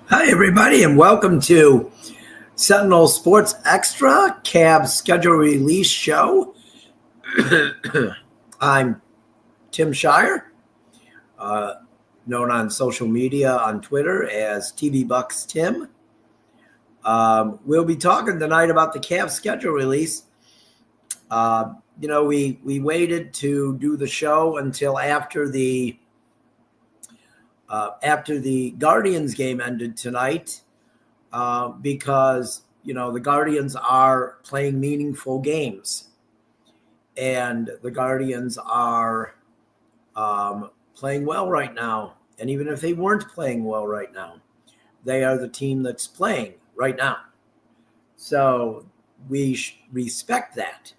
Hi, everybody, and welcome to Sentinel Sports Extra Cavs Schedule Release Show. I'm Tim Shirer, known on social media on Twitter as TV Bucks Tim. We'll be talking tonight about the Cavs schedule release. We waited to do the show until after the Guardians game ended tonight. Because, the Guardians are playing meaningful games. And the Guardians are playing well right now. And even if they weren't playing well right now, they are the team that's playing right now. So we respect that.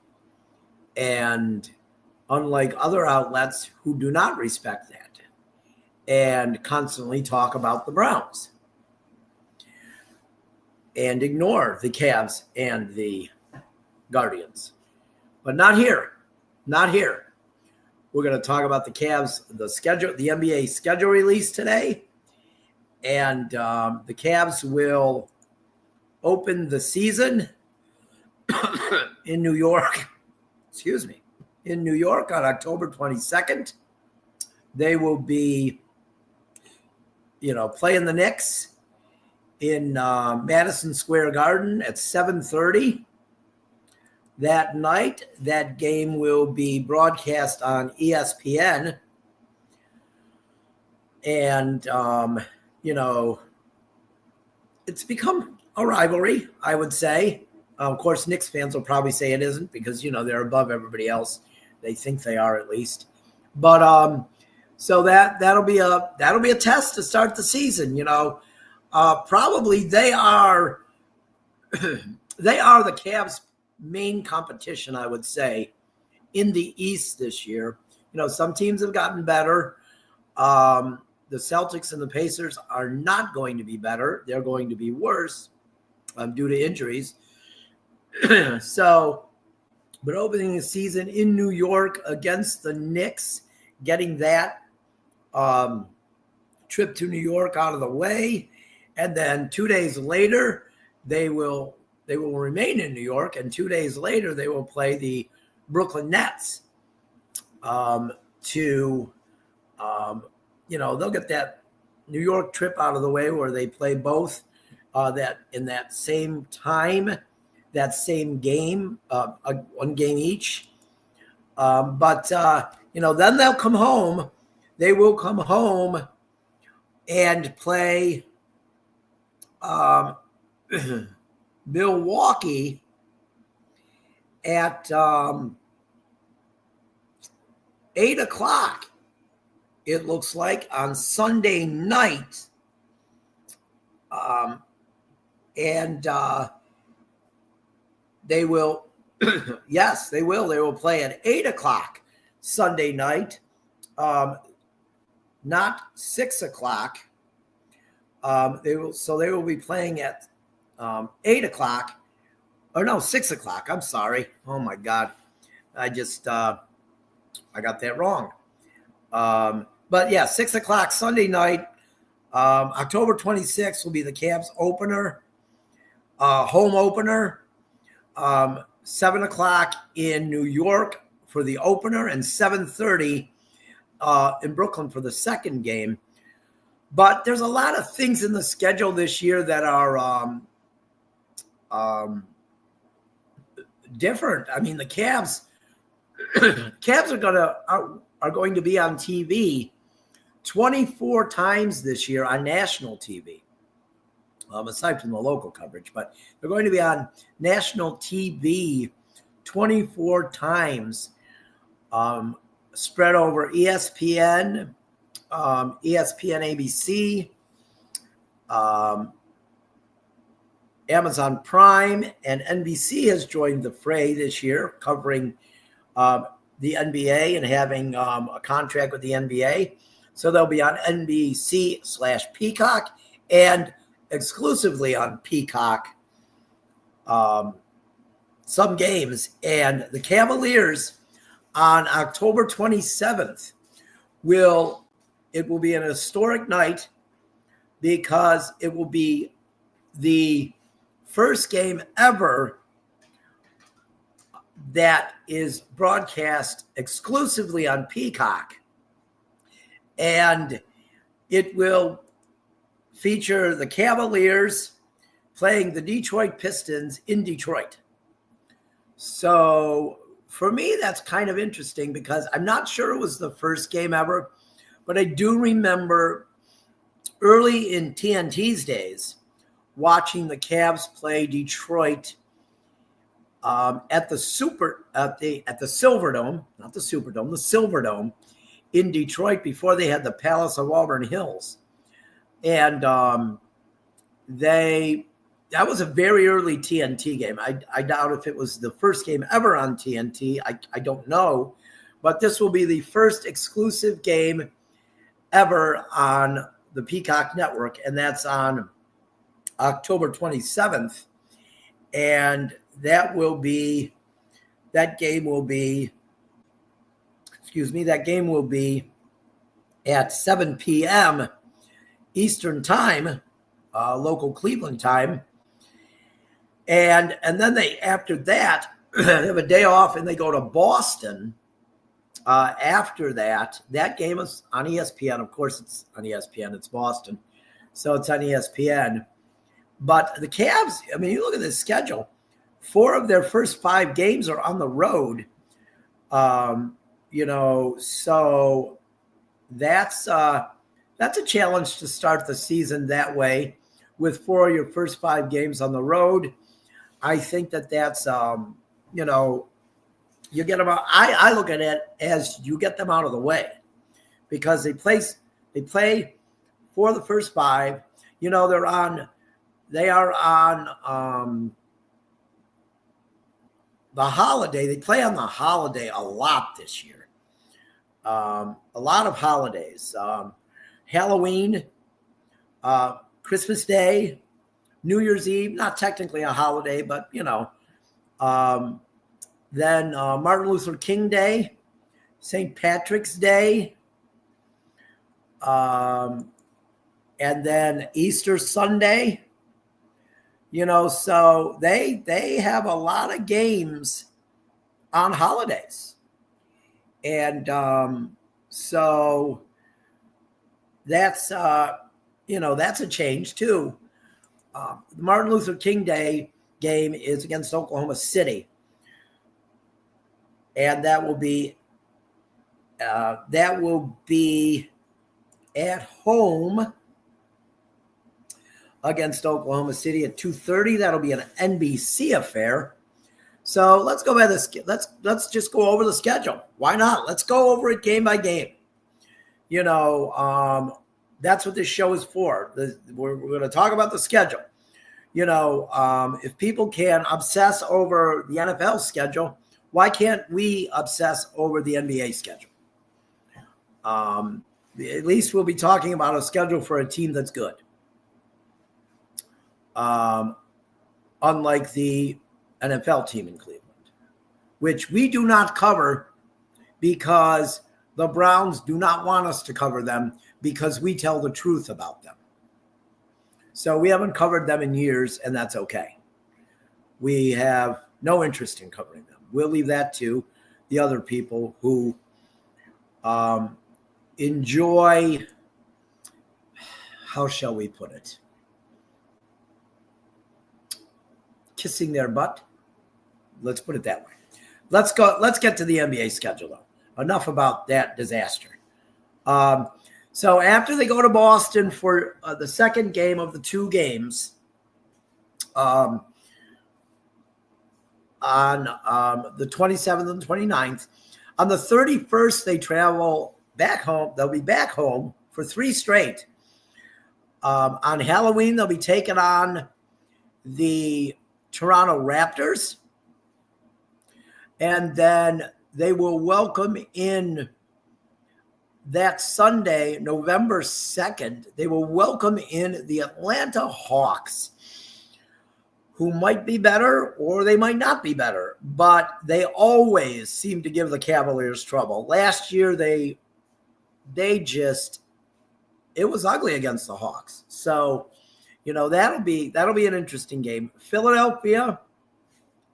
And unlike other outlets who do not respect that and constantly talk about the Browns and ignore the Cavs and the Guardians. But not here. Not here. We're going to talk about the Cavs, the schedule, the NBA schedule release today. And the Cavs will open the season in New York. In New York on October 22nd. They will be, playing the Knicks in Madison Square Garden at 7:30 that night. That game will be broadcast on ESPN. And, it's become a rivalry, I would say. Of course, Knicks fans will probably say it isn't because, they're above everybody else. They think they are at least. But so that'll be a test to start the season, Probably they are the Cavs' main competition, I would say, in the East this year. Some teams have gotten better. The Celtics and the Pacers are not going to be better. They're going to be worse due to injuries. But opening the season in New York against the Knicks, getting that trip to New York out of the way. And then 2 days later, they will remain in New York. And 2 days later, they will play the Brooklyn Nets they'll get that New York trip out of the way where they play both that in that same time, that same game, one game each. But then they'll come home. They will come home and play Milwaukee at 8 o'clock, it looks like, on Sunday night. They will, yes, they will. They will play at 8 o'clock Sunday night, not 6 o'clock. They will be playing at 8 o'clock. Or no, 6 o'clock. I'm sorry. Oh my God. I got that wrong. But yeah, 6 o'clock Sunday night. October 26th will be the Cavs opener, home opener. 7 o'clock in New York for the opener and 7:30 in Brooklyn for the second game. But there's a lot of things in the schedule this year that are different. I mean, the Cavs are going to be on TV 24 times this year on national TV, aside from the local coverage. But they're going to be on national TV 24 times, spread over ESPN, ESPN ABC, Amazon Prime, and NBC has joined the fray this year, covering the NBA and having a contract with the NBA. So they'll be on NBC/Peacock and exclusively on Peacock some games. And the Cavaliers on October 27th will be an historic night because it will be the first game ever that is broadcast exclusively on Peacock. And it will feature the Cavaliers playing the Detroit Pistons in Detroit. So for me, that's kind of interesting because I'm not sure it was the first game ever, but I do remember early in TNT's days watching the Cavs play Detroit at the Silverdome, not the Superdome, the Silverdome in Detroit before they had the Palace of Auburn Hills. And that was a very early TNT game. I doubt if it was the first game ever on TNT. I don't know. But this will be the first exclusive game ever on the Peacock Network, and that's on October 27th. And that game will be at 7 p.m. Eastern time, local Cleveland time. And then after that, they have a day off and they go to Boston. After that game is on ESPN. Of course, it's on ESPN. It's Boston. So it's on ESPN. But the Cavs, I mean, you look at this schedule, 4 of their first 5 games are on the road. So that's a challenge to start the season that way with 4 of your first 5 games on the road. I think that's, you get them out. I look at it as you get them out of the way because they play for the first 5. They are on the holiday. They play on the holiday a lot this year. A lot of holidays. Halloween, Christmas Day, New Year's Eve, not technically a holiday, but, then Martin Luther King Day, St. Patrick's Day, and then Easter Sunday. So they have a lot of games on holidays. And so that's, that's a change too. The Martin Luther King Day game is against Oklahoma City. And that will be at home against Oklahoma City at 2:30. That'll be an NBC affair. So let's go by this. Let's just go over the schedule. Why not? Let's go over it game by game. That's what this show is for. We're going to talk about the schedule. If people can obsess over the NFL schedule, why can't we obsess over the NBA schedule? At least we'll be talking about a schedule for a team that's good. Unlike the NFL team in Cleveland, which we do not cover because the Browns do not want us to cover them because we tell the truth about them. So we haven't covered them in years, and that's okay. We have no interest in covering them. We'll leave that to the other people who enjoy, how shall we put it, kissing their butt. Let's put it that way. Let's get to the NBA schedule, though. Enough about that disaster. So after they go to Boston for the second game of the 2 games, on the 27th and 29th. On the 31st, they travel back home. They'll be back home for 3 straight. On Halloween, they'll be taking on the Toronto Raptors. And then they will welcome in that Sunday, November 2nd, they will welcome in the Atlanta Hawks, who might be better or they might not be better, but they always seem to give the Cavaliers trouble. Last year, they just it was ugly against the Hawks. So, that'll be an interesting game. Philadelphia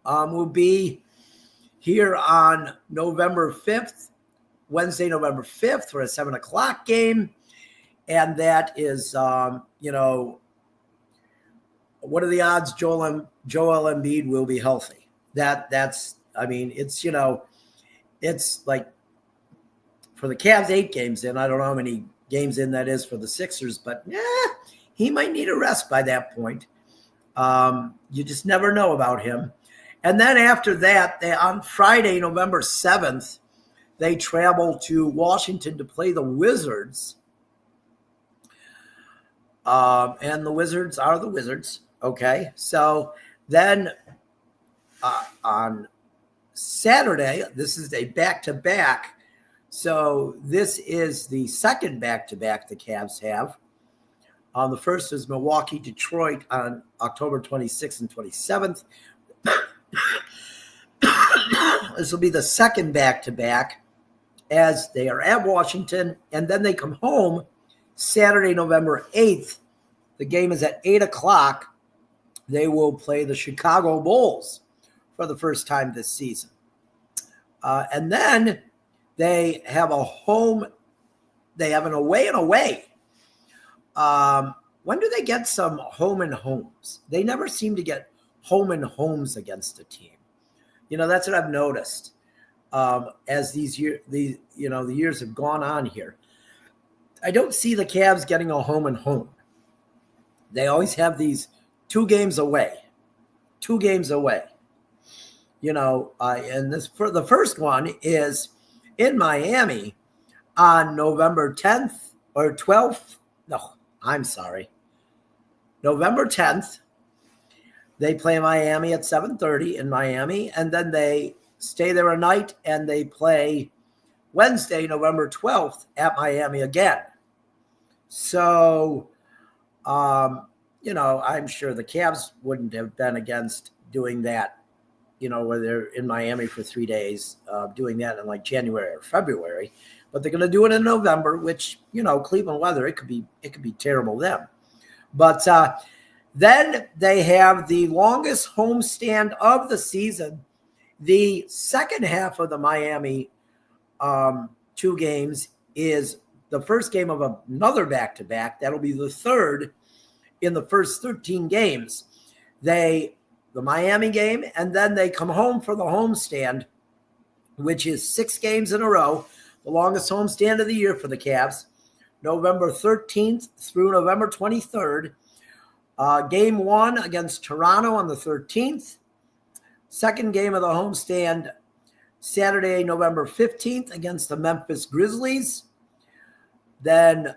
will be here on November 5th, Wednesday, November 5th, for a 7:00 game. And that is, what are the odds Joel Embiid will be healthy? It's like for the Cavs 8 games in, I don't know how many games in that is for the Sixers, but he might need a rest by that point. You just never know about him. And then after that, on Friday, November 7th, they travel to Washington to play the Wizards. And the Wizards are the Wizards. Okay. So then on Saturday, this is a back-to-back. So this is the second back-to-back the Cavs have. The first is Milwaukee, Detroit on October 26th and 27th. This will be the second back-to-back as they are at Washington, and then they come home Saturday, November 8th. The game is at 8:00. They will play the Chicago Bulls for the first time this season. And then they have an away and away. When do they get some home and homes? They never seem to get home and homes against a team. That's what I've noticed as the years have gone on here. I don't see the Cavs getting a home and home. They always have these 2 games away. And the first one is in Miami on November 10th or 12th. No, I'm sorry. November 10th. They play Miami at 7:30 in Miami, and then they stay there a night, and they play Wednesday, November 12th at Miami again. So, I'm sure the Cavs wouldn't have been against doing that, where they're in Miami for 3 days, doing that in like January or February. But they're going to do it in November, which, Cleveland weather, it could be terrible then. But then they have the longest homestand of the season. The second half of the Miami 2 games is the first game of another back-to-back. That'll be the third in the first 13 games. The Miami game, and then they come home for the homestand, which is 6 games in a row, the longest homestand of the year for the Cavs, November 13th through November 23rd. Game 1 against Toronto on the 13th. Second game of the homestand, Saturday, November 15th against the Memphis Grizzlies. Then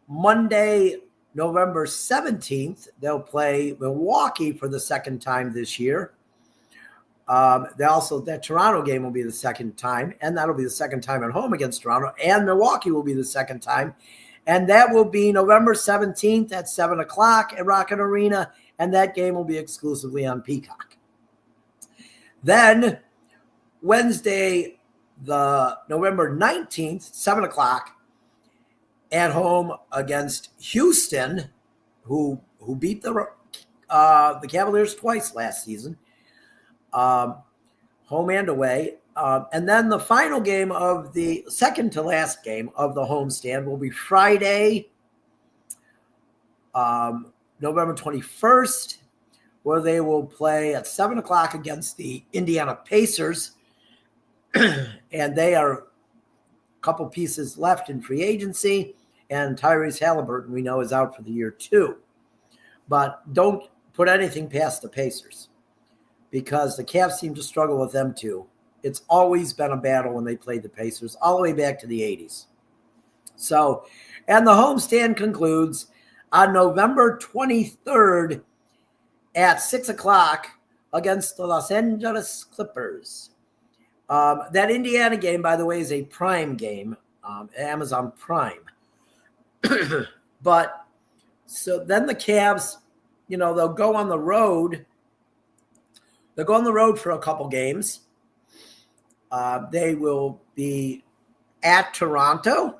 Monday, November 17th, they'll play Milwaukee for the second time this year. That Toronto game will be the second time, and that'll be the second time at home against Toronto, and Milwaukee will be the second time. And that will be November 17th at 7:00 at Rocket Arena, and that game will be exclusively on Peacock. Then Wednesday, the November 19th, 7:00 at home against Houston, who beat the Cavaliers twice last season, home and away. And then the final game of the second to last game of the homestand will be Friday, November 21st, where they will play at 7:00 against the Indiana Pacers. And they are a couple pieces left in free agency. And Tyrese Halliburton, we know, is out for the year too. But don't put anything past the Pacers, because the Cavs seem to struggle with them too. It's always been a battle when they played the Pacers, all the way back to the 80s. So, and the homestand concludes on November 23rd at 6:00 against the Los Angeles Clippers. That Indiana game, by the way, is a Prime game, Amazon Prime. But so then the Cavs, they'll go on the road. They'll go on the road for a couple games. They will be at Toronto.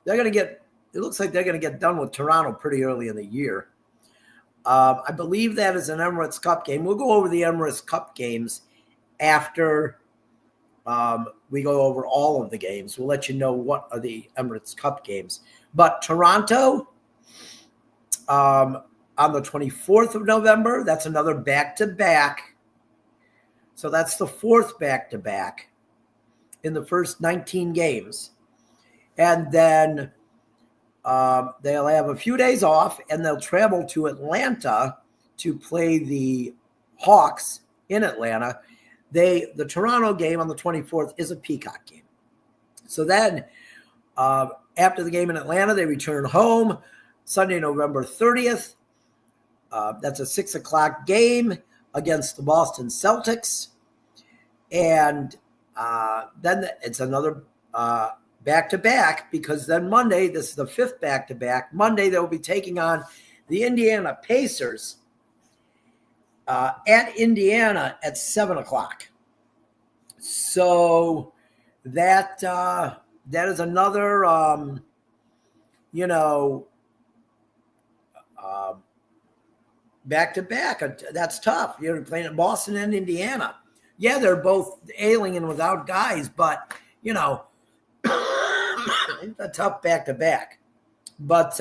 They're going to get it looks like they're going to get done with Toronto pretty early in the year. I believe that is an Emirates Cup game. We'll go over the Emirates Cup games after we go over all of the games. We'll let you know what are the Emirates Cup games. But Toronto on the 24th of November, that's another back-to-back. So that's the fourth back-to-back in the first 19 games. And then they'll have a few days off, and they'll travel to Atlanta to play the Hawks in Atlanta. The Toronto game on the 24th is a Peacock game. So then after the game in Atlanta, they return home Sunday, November 30th. That's a 6 o'clock game against the Boston Celtics. And then it's another back-to-back, because then Monday, this is the fifth back-to-back. Monday, they'll be taking on the Indiana Pacers at Indiana at 7 o'clock. So that is another, back-to-back. That's tough. You're playing at Boston and Indiana. Yeah, they're both ailing and without guys, but, it's a tough back-to-back. But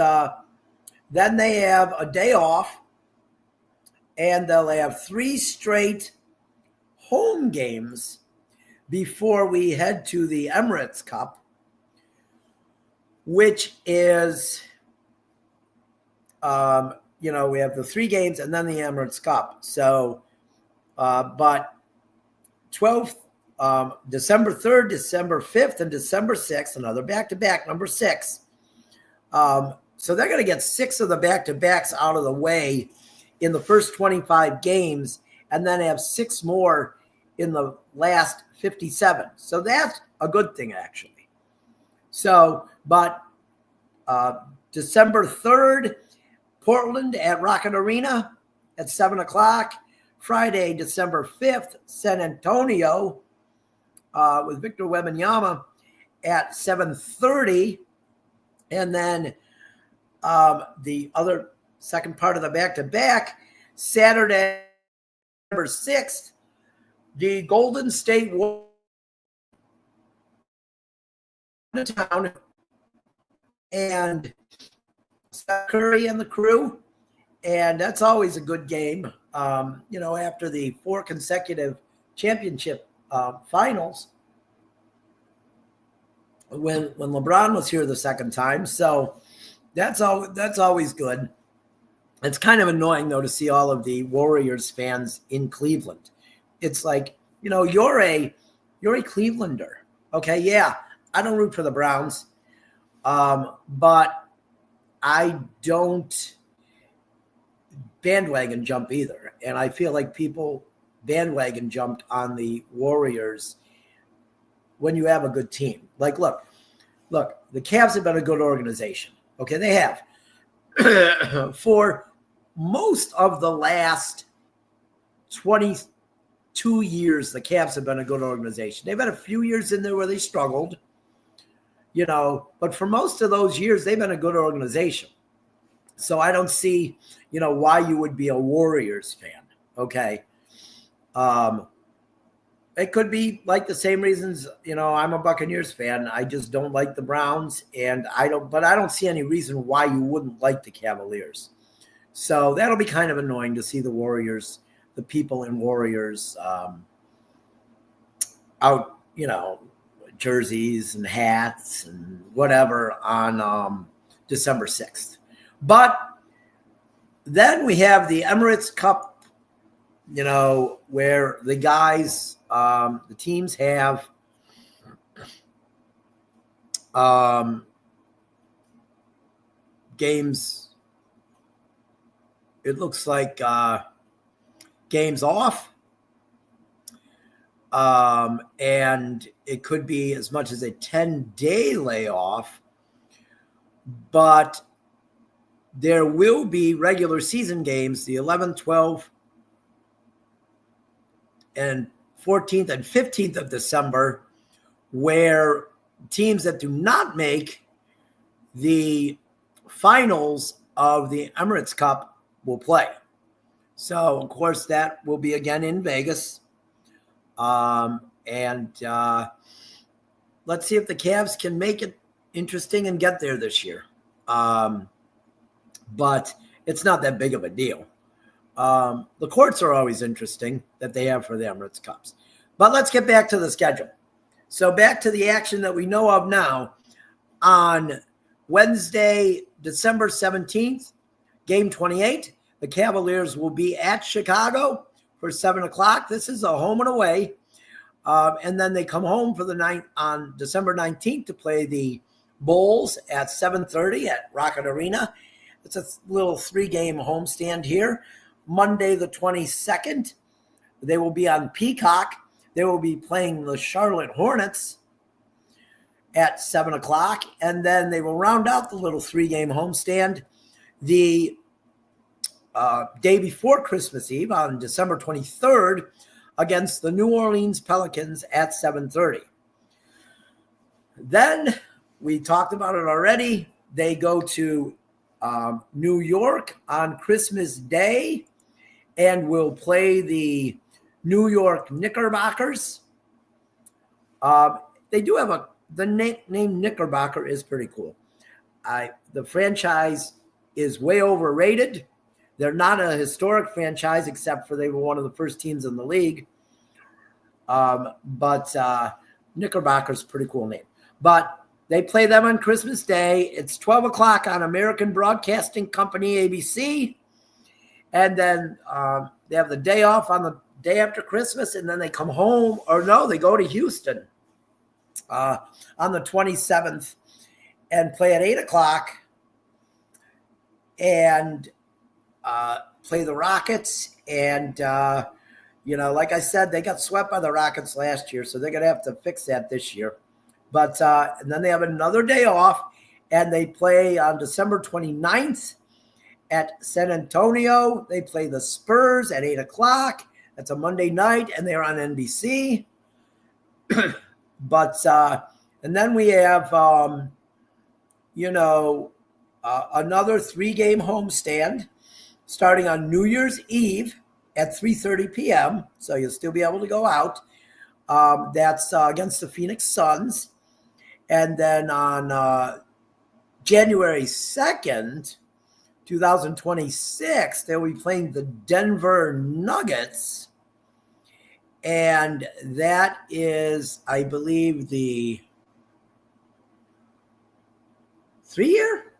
then they have a day off, and they'll have 3 straight home games before we head to the Emirates Cup, which is, we have the 3 games and then the Emirates Cup. So, but 12th, December 3rd, December 5th, and December 6th, another back-to-back, number 6. So they're going to get 6 of the back-to-backs out of the way in the first 25 games, and then have 6 more in the last 57. So that's a good thing, actually. So, but December 3rd, Portland at Rocket Arena at 7 o'clock. Friday, December 5th, San Antonio with Victor Wembanyama at 7:30. And then the other second part of the back-to-back, Saturday, December 6th, the Golden State Warriors town, and Steph Curry and the crew. And that's always a good game, after the 4 consecutive championship finals when LeBron was here the second time. So that's always good. It's kind of annoying, though, to see all of the Warriors fans in Cleveland. It's like, you're a Clevelander. Okay, yeah, I don't root for the Browns, but I don't bandwagon jump either. And I feel like people bandwagon jumped on the Warriors when you have a good team. Like, look, the Cavs have been a good organization. Okay, they have. For most of the last 22 years, the Cavs have been a good organization. They've had a few years in there where they struggled, but for most of those years, they've been a good organization. So I don't see, why you would be a Warriors fan. Okay. It could be like the same reasons, I'm a Buccaneers fan. I just don't like the Browns, and I don't see any reason why you wouldn't like the Cavaliers. So that'll be kind of annoying to see the Warriors, the people in Warriors out, jerseys and hats and whatever on December 6th. But then we have the Emirates Cup, where the guys, the teams have games. It looks like games off. And it could be as much as a 10-day layoff. But there will be regular season games, the 11th, 12th, and 14th and 15th of December, where teams that do not make the finals of the Emirates Cup will play. So, of course, that will be again in Vegas. Let's see if the Cavs can make it interesting and get there this year. But it's not that big of a deal. The courts are always interesting that they have for the Emirates Cups. But let's get back to the schedule. So back to the action that we know of now. On Wednesday, December 17th, game 28, the Cavaliers will be at Chicago for 7 o'clock. This is a home and away. And then they come home for the night on December 19th to play the Bulls at 7:30 at Rocket Arena. It's a little 3-game homestand here. Monday the 22nd, they will be on Peacock. They will be playing the Charlotte Hornets at 7 o'clock. And then they will round out the little 3-game homestand the day before Christmas Eve on December 23rd against the New Orleans Pelicans at 7:30. Then, we talked about it already, they go to New York on Christmas Day and will play the New York Knickerbockers. They do have the name Knickerbocker is pretty cool. The franchise is way overrated. They're not a historic franchise, except for they were one of the first teams in the league. But Knickerbocker's a pretty cool name. But they play them on Christmas Day. It's 12 o'clock on American Broadcasting Company, ABC. And then they have the day off on the day after Christmas, and then they come home. Or no, they go to Houston on the 27th and play at 8 o'clock and play the Rockets. And, like I said, they got swept by the Rockets last year, so they're going to have to fix that this year. But and then they have another day off, and they play on December 29th at San Antonio. They play the Spurs at 8 o'clock. That's a Monday night, and they're on NBC. But and then we have, another 3-game homestand starting on New Year's Eve at 3:30 p.m. So you'll still be able to go out. That's against the Phoenix Suns. And then on January 2nd, 2026, they'll be playing the Denver Nuggets. And that is, I believe, the 3-year?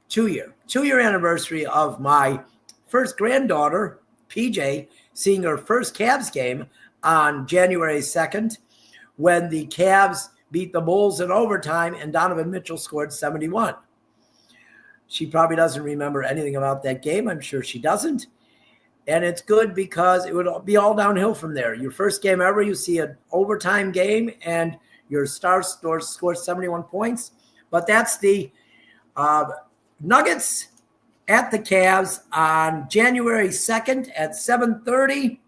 2-year anniversary of my first granddaughter, PJ, seeing her first Cavs game on January 2nd when the Cavs beat the Bulls in overtime and Donovan Mitchell scored 71. She probably doesn't remember anything about that game. I'm sure she doesn't. And it's good because it would be all downhill from there. Your first game ever, you see an overtime game and your star scores 71 points. But that's the Nuggets at the Cavs on January 2nd at 7:30.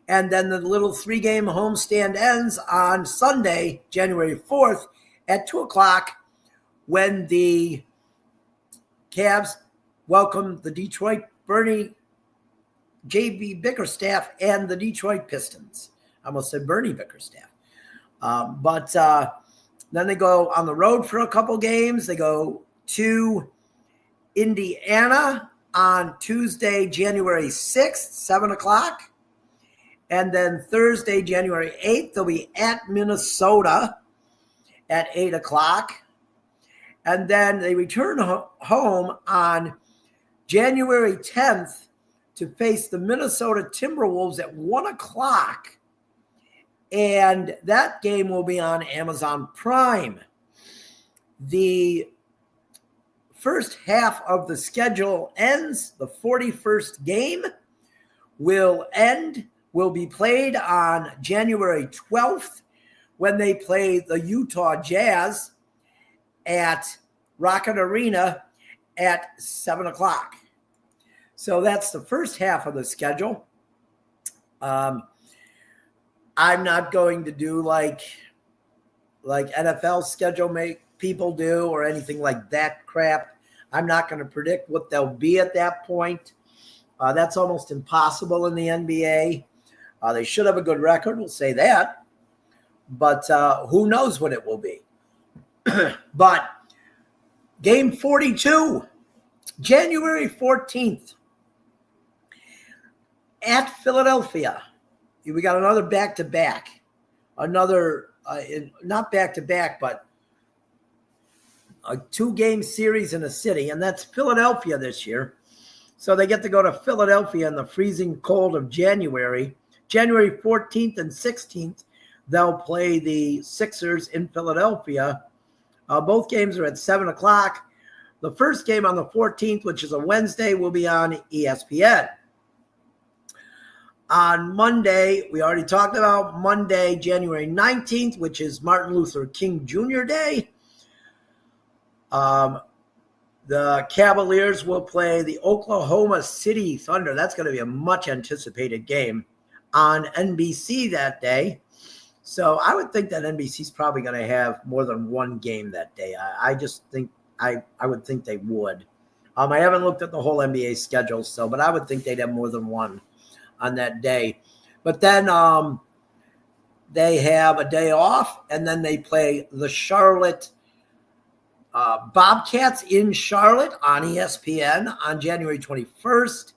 And then the little 3-game homestand ends on Sunday, January 4th at 2 o'clock when the Cavs welcome the Detroit Bernie J.B. Bickerstaff and the Detroit Pistons. I almost said Bernie Bickerstaff. But then they go on the road for a couple games. They go to Indiana on Tuesday, January 6th, 7 o'clock. And then Thursday, January 8th, they'll be at Minnesota at 8 o'clock. And then they return home on January 10th to face the Minnesota Timberwolves at 1 o'clock. And that game will be on Amazon Prime. The first half of the schedule ends. The 41st game will be played on January 12th when they play the Utah Jazz at Rocket Arena at 7 o'clock. So that's the first half of the schedule. I'm not going to do like like NFL schedule make people do or anything like that crap. I'm not going to predict what they'll be at that point. That's almost impossible in the NBA. They should have a good record, we'll say that. But who knows what it will be. But game 42, January 14th, at Philadelphia. We got another back-to-back. Another, not back-to-back, but a 2-game series in a city, and that's Philadelphia this year. So they get to go to Philadelphia in the freezing cold of January. January 14th and 16th, they'll play the Sixers in Philadelphia. Both games are at 7 o'clock. The first game on the 14th, which is a Wednesday, will be on ESPN. On Monday, we already talked about Monday, January 19th, which is Martin Luther King Jr. Day. The Cavaliers will play the Oklahoma City Thunder. That's going to be a much anticipated game on NBC that day. So I would think that NBC is probably going to have more than one game that day. I just think I would think they would. I haven't looked at the whole NBA schedule, but I would think they'd have more than one on that day. But then they have a day off, and then they play the Charlotte Bobcats in Charlotte on ESPN on January 21st.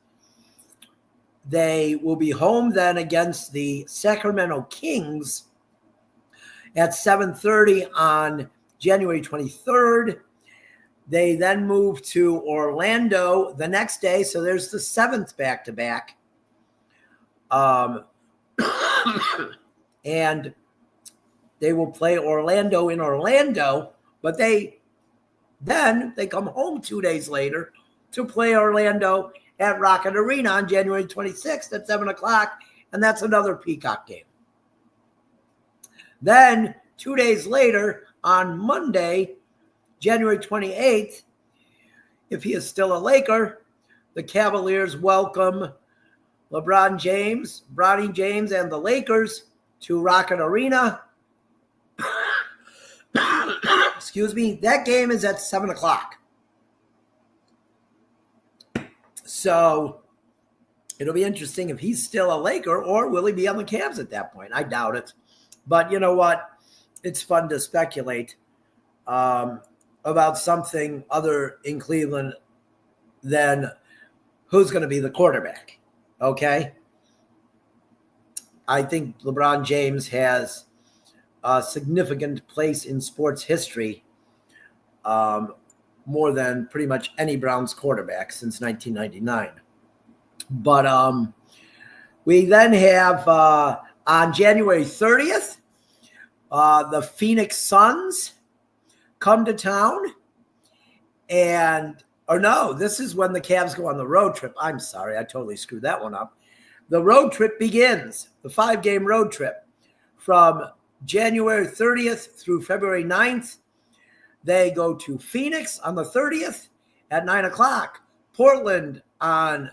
They will be home then against the Sacramento Kings at 7:30 on January 23rd. They then move to Orlando the next day. So there's the 7th back-to-back. And they will play Orlando in Orlando, but they come home 2 days later to play Orlando at Rocket Arena on January 26th at 7 o'clock, and that's another Peacock game. Then 2 days later, on Monday, January 28th, if he is still a Laker, the Cavaliers welcome LeBron James, Bronny James, and the Lakers to Rocket Arena. Excuse me. That game is at 7 o'clock. So it'll be interesting if he's still a Laker, or will he be on the Cavs at that point? I doubt it. But you know what? It's fun to speculate about something other in Cleveland than who's going to be the quarterback. Okay? I think LeBron James has a significant place in sports history, more than pretty much any Browns quarterback since 1999. But we then have on January 30th, the Phoenix Suns come to town. This is when the Cavs go on the road trip. I'm sorry, I totally screwed that one up. The road trip begins, the 5-game road trip, from January 30th through February 9th. They go to Phoenix on the 30th at 9 o'clock. Portland on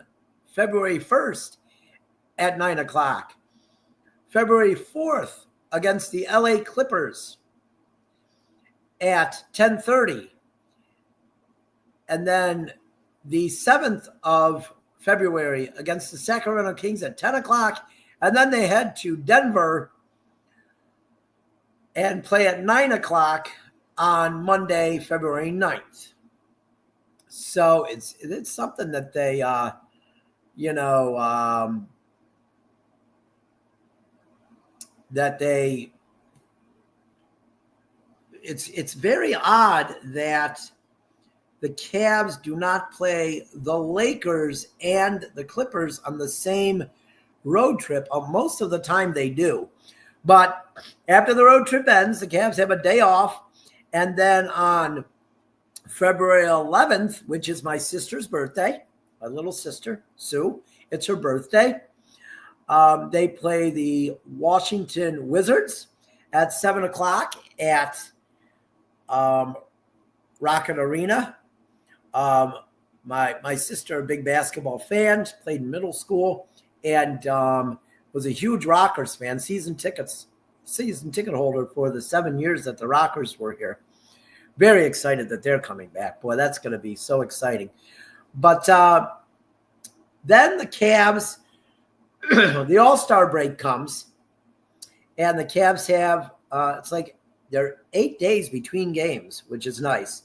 February 1st at 9 o'clock. February 4th against the LA Clippers at 10:30. And then the 7th of February against the Sacramento Kings at 10 o'clock. And then they head to Denver and play at 9 o'clock on Monday, February 9th. So it's something that they, it's very odd that the Cavs do not play the Lakers and the Clippers on the same road trip. Most of the time they do. But after the road trip ends, the Cavs have a day off. And then on February 11th, which is my sister's birthday, my little sister, Sue, it's her birthday. They play the Washington Wizards at 7 o'clock at Rocket Arena. My sister, a big basketball fan, played in middle school and was a huge Rockers fan, season tickets season ticket holder for the 7 years that the Rockers were here. Very excited that they're coming back. Boy, that's going to be so exciting. But then the Cavs, the All-Star break comes, and the Cavs have, it's like they're 8 days between games, which is nice.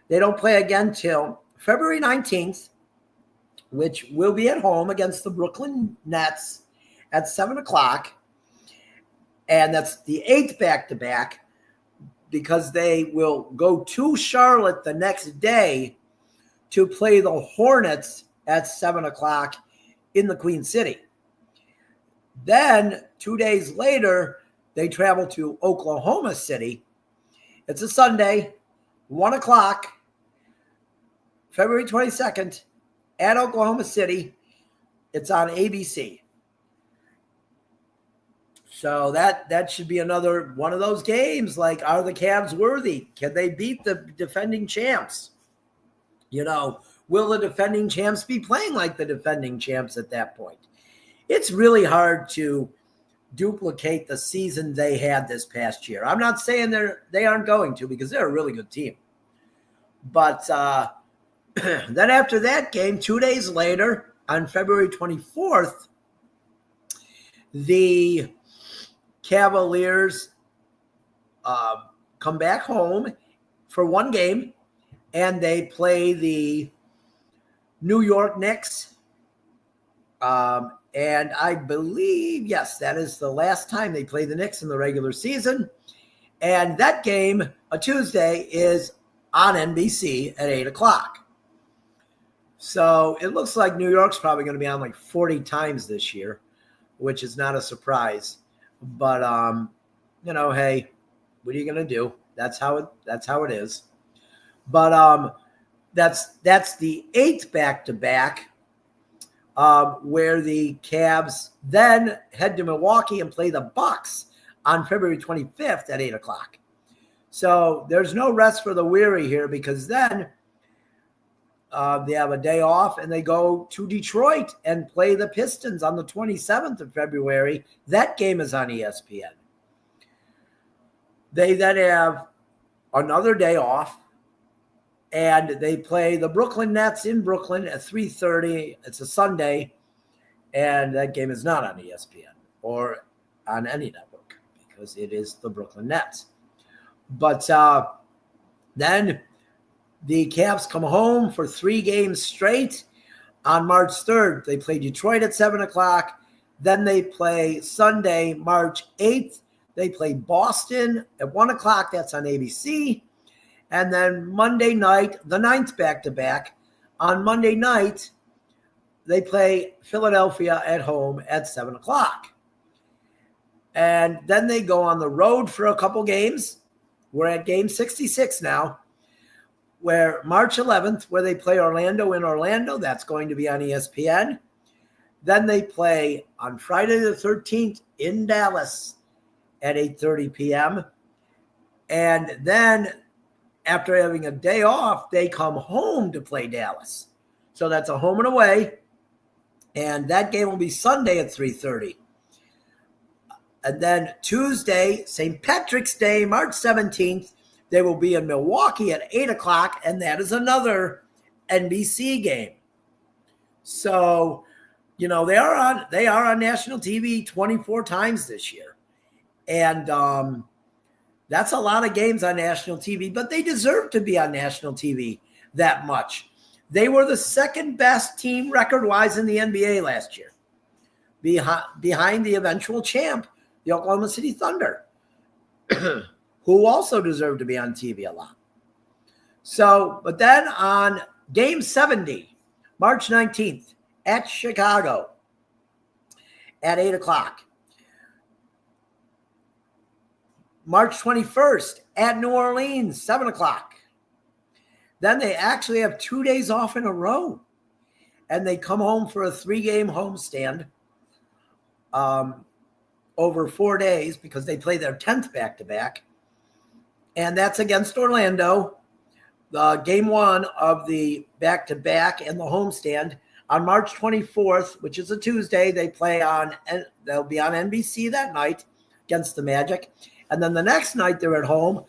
They don't play again till February 19th, which will be at home against the Brooklyn Nets at 7 o'clock. And that's the 8th back-to-back, because they will go to Charlotte the next day to play the Hornets at 7 o'clock in the Queen City. Then 2 days later, they travel to Oklahoma City. It's a Sunday, 1 o'clock, February 22nd, at Oklahoma City. It's on ABC. So that should be another one of those games. Like, are the Cavs worthy? Can they beat the defending champs? You know, will the defending champs be playing like the defending champs at that point? It's really hard to duplicate the season they had this past year. I'm not saying they aren't going to, because they're a really good team. But then after that game, 2 days later, on February 24th, the Cavaliers come back home for one game, and they play the New York Knicks. And I believe, yes, that is the last time they play the Knicks in the regular season. And that game, a Tuesday, is on NBC at 8 o'clock. So it looks like New York's probably going to be on like 40 times this year, which is not a surprise. But, you know, hey, what are you going to do? That's how it is. But that's the 8th back-to-back, where the Cavs then head to Milwaukee and play the Bucks on February 25th at 8 o'clock. So there's no rest for the weary here, because then they have a day off and they go to Detroit and play the Pistons on the 27th of February. That game is on ESPN. They then have another day off, and they play the Brooklyn Nets in Brooklyn at 3:30. It's a Sunday, and that game is not on ESPN or on any network, because it is the Brooklyn Nets. But then the Cavs come home for 3 games straight. On March 3rd, they play Detroit at 7 o'clock. Then they play Sunday, March 8th. They play Boston at 1 o'clock. That's on ABC. And then Monday night, the 9th back-to-back. On Monday night, they play Philadelphia at home at 7 o'clock. And then they go on the road for a couple games. We're at game 66 now, where March 11th, where they play Orlando in Orlando. That's going to be on ESPN. Then they play on Friday the 13th in Dallas at 8:30 p.m. And then after having a day off, they come home to play Dallas. So that's a home and away. And that game will be Sunday at 3:30. And then Tuesday, St. Patrick's Day, March 17th, they will be in Milwaukee at 8 o'clock, and that is another NBC game. So, you know, they are on national TV 24 times this year. And that's a lot of games on national TV, but they deserve to be on national TV that much. They were the second best team record-wise in the NBA last year, behind the eventual champ, the Oklahoma City Thunder, who also deserve to be on TV a lot. So, but then on game 70, March 19th, at Chicago at 8 o'clock. March 21st, at New Orleans, 7 o'clock. Then they actually have 2 days off in a row, and they come home for a 3-game homestand over 4 days, because they play their 10th back-to-back. And that's against Orlando, game 1 of the back-to-back and the homestand. On March 24th, which is a Tuesday, they'll be on NBC that night. against the Magic. And then the next night they're at home.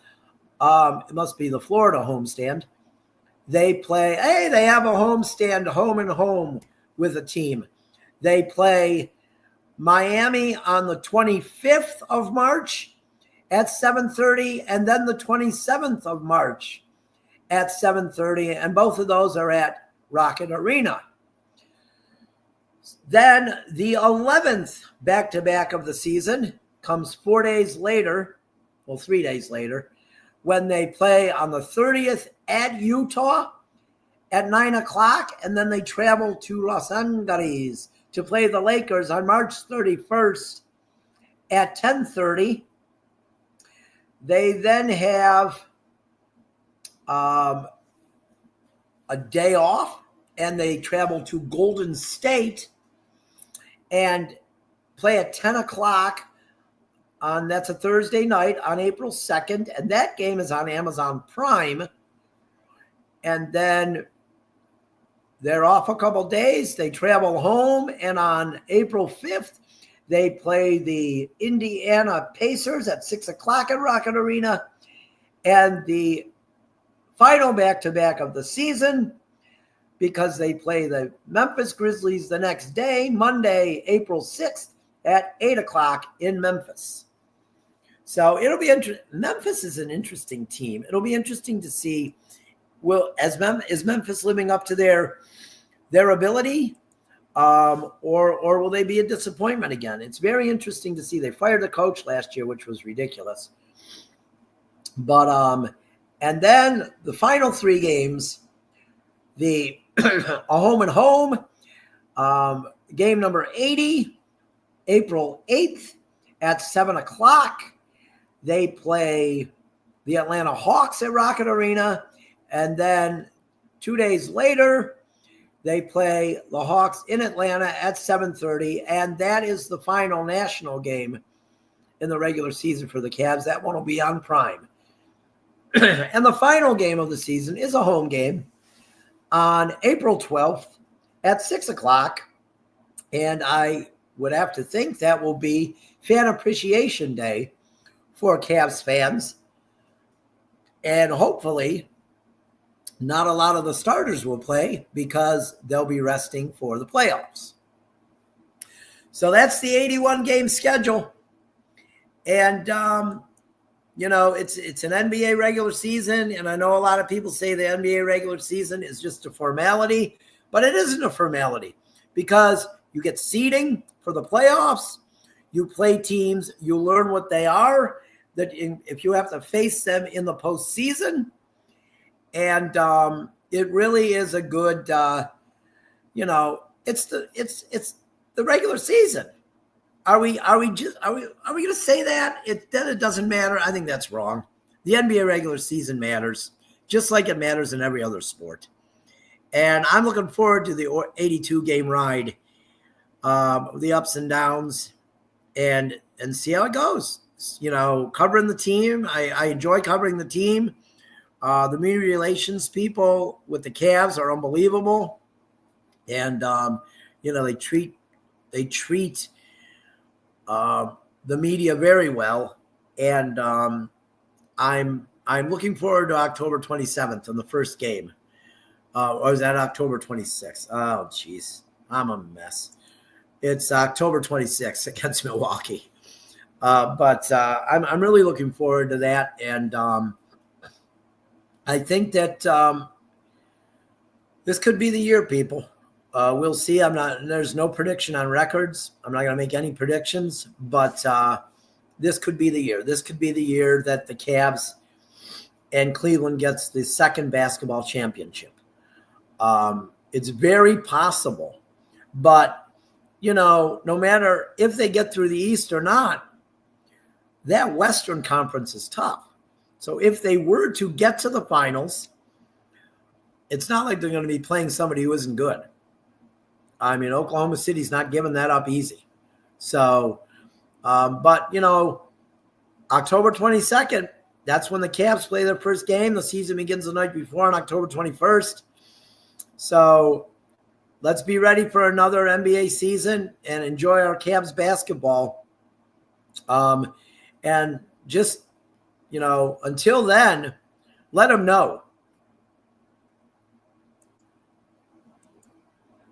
It must be the Florida homestand. They play, they have a homestand, home and home with a team. They play Miami on the 25th of March at 7:30, and then the 27th of March at 7:30, and both of those are at Rocket Arena. Then the 11th back-to-back of the season comes 4 days later, 3 days later, when they play on the 30th at Utah at 9 o'clock, and then they travel to Los Angeles to play the Lakers on March 31st at 10:30. They then have a day off, and they travel to Golden State and play at 10 o'clock. That's a Thursday night on April 2nd, and that game is on Amazon Prime. And then they're off a couple days. They travel home, and on April 5th, they play the Indiana Pacers at 6 o'clock at Rocket Arena. And the final back-to-back of the season, because they play the Memphis Grizzlies the next day, Monday, April 6th at 8 o'clock in Memphis. So it'll be interesting. Memphis is an interesting team. It'll be interesting to see, is Memphis living up to their ability, or will they be a disappointment again? It's very interesting to see. They fired the coach last year, which was ridiculous. But and then the final 3 games, a home and home, game number 80, April 8th at 7 o'clock. They play the Atlanta Hawks at Rocket Arena. And then 2 days later, they play the Hawks in Atlanta at 7:30. And that is the final national game in the regular season for the Cavs. That one will be on Prime. And the final game of the season is a home game on April 12th at 6 o'clock. And I would have to think that will be Fan Appreciation Day for Cavs fans. And hopefully not a lot of the starters will play because they'll be resting for the playoffs. So that's the 81 game schedule. And, it's an NBA regular season. And I know a lot of people say the NBA regular season is just a formality, but it isn't a formality because you get seeding for the playoffs. You play teams, you learn what they are, that if you have to face them in the postseason. And it really is a good, it's the regular season. Are we going to say that? Then it doesn't matter? I think that's wrong. The NBA regular season matters, just like it matters in every other sport. And I'm looking forward to the 82-game ride, the ups and downs, and see how it goes. Covering the team. I enjoy covering the team. The media relations people with the Cavs are unbelievable. And, they treat the media very well. And I'm looking forward to October 27th on the first game. Or is that October 26th? Oh, geez. I'm a mess. It's October 26th against Milwaukee. But I'm really looking forward to that. And I think that this could be the year, people. We'll see. There's no prediction on records. I'm not going to make any predictions, but this could be the year. This could be the year that the Cavs and Cleveland gets the second basketball championship. It's very possible, but no matter if they get through the East or not, that Western Conference is tough. So if they were to get to the finals, it's not like they're going to be playing somebody who isn't good. I mean, Oklahoma City's not giving that up easy. So, but October 22nd, that's when the Cavs play their first game. The season begins the night before on October 21st. So let's be ready for another NBA season and enjoy our Cavs basketball. And just, until then, let them know.